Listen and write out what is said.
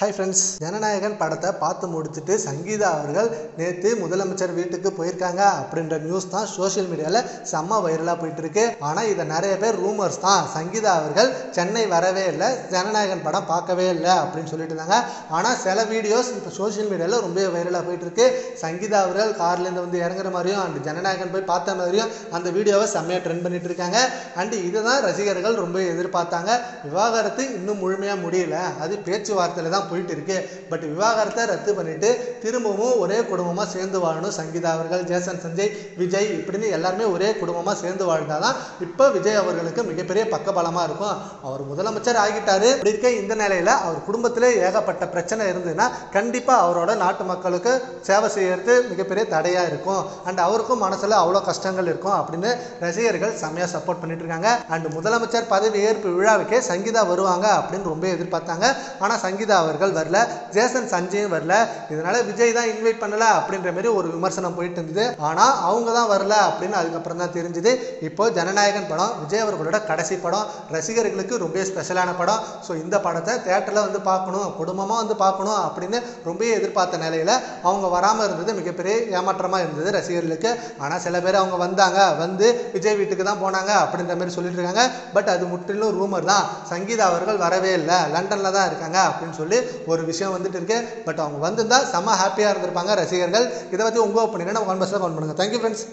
Hi friends, Jananayagan படத்தை பார்த்து முடிச்சுட்டு சங்கீதா அவர்கள் நேற்று முதலமைச்சர் வீட்டுக்கு போயிருக்காங்க அப்படின்ற நியூஸ் தான் சோஷியல் மீடியாவில் செம்ம வைரலாக போயிட்டு இருக்கு. ஆனால் இதை நிறைய பேர் ரூமர்ஸ் தான். சங்கீதா அவர்கள் சென்னை வரவே இல்லை, ஜனநாயகன் படம் பார்க்கவே இல்லை அப்படின்னு சொல்லிட்டு இருந்தாங்க. ஆனால் சில வீடியோஸ் இப்போ சோஷியல் மீடியாவில் ரொம்ப வைரலாக போயிட்டு இருக்கு. சங்கீதா அவர்கள் கார்லேருந்து வந்து இறங்குற மாதிரியும் அண்ட் ஜனநாயகன் போய் பார்த்த மாதிரியும் அந்த வீடியோவை செம்மையாக ட்ரெண்ட் பண்ணிட்டு இருக்காங்க. அண்ட் இதை தான் ரசிகர்கள் ரொம்ப எதிர்பார்த்தாங்க. விவாகரத்து இன்னும் முழுமையாக முடியல, அது பேச்சுவார்த்தையில் தான் போயிட்டு இருக்கு. பட் விவாகரத்தை ரத்து பண்ணிட்டு திரும்பவும் ஒரே குடும்பமா சேர்ந்து வாழணும். சங்கீதா அவர்கள், ஜேசன் சஞ்சய், விஜய் இப்படின்னு எல்லாருமே ஒரே குடும்பமா சேர்ந்து வாழ்ந்தாதான் இப்ப விஜய் அவர்களுக்கு மிகப்பெரிய பக்கபலமா இருக்கும். அவர் முதலமைச்சர் ஆகிட்டாரு. அப்படி இருக்க இந்த நிலையில அவர் குடும்பத்திலே ஏகப்பட்ட பிரச்சனை இருந்ததுன்னா கண்டிப்பா அவரோட நாட்டு மக்களுக்கு சேவை செய்யறது மிகப்பெரிய தடையா இருக்கும். அண்ட் அவருக்கும் மனசுல அவ்வளவு கஷ்டங்கள் இருக்கும் அப்படின்னு ரசிகர்கள் செம்மையா சப்போர்ட் பண்ணிட்டு இருக்காங்க. அண்ட் முதலமைச்சர் பதவி ஏற்பு விழாவுக்கே சங்கீதா வருவாங்க அப்படின்னு ரொம்ப எதிர்பார்த்தாங்க. ஆனா சங்கீதா அவர்கள் வரல, ஜேசன் சஞ்சயும் வரல. இதனால விஜய் தான் இன்வைட் பண்ணல அப்படின்ற மாதிரி ஒரு விமர்சனம் போயிட்டு இருந்தது. ஆனா அவங்க தான் வரல அப்படின்னு அதுக்கப்புறம் தான் தெரிஞ்சது. இப்போ ஜனநாயகன் படம் விஜய் அவர்களோட கடைசி படம், ரசிகர்களுக்கு ரொம்ப ஸ்பெஷலான படம். ஸோ இந்த படத்தை தியேட்டர்ல வந்து பார்க்கணும், குடும்பமா வந்து பார்க்கணும் அப்படின்னு ரொம்ப எதிர்பார்த்த நிலையில அவங்க வராம இருந்தது மிகப்பெரிய ஏமாற்றமா இருந்தது ரசிகர்களுக்கு. ஆனா சில பேர் அவங்க வந்தாங்க, வந்து விஜய் வீட்டுக்கு தான் போனாங்க அப்படின்ற மாதிரி சொல்லிட்டு இருக்காங்க. பட் அது முற்றிலும் ரூமர் தான். சங்கீதா அவர்கள் வரவே இல்லை, லண்டன்ல தான் இருக்காங்க அப்படின்னு சொல்லி ஒரு விஷயம் வந்துட்டு இருக்கு. பட் அவங்க வந்திருந்தா செம்ம ஹாப்பியா இருந்திருப்பாங்க ரசிகர்கள். இதை பத்தி உங்க ஒப்பீனியனை கமெண்ட் பாக்ஸ்ல கமெண்ட் பண்ணுங்க. Thank you friends.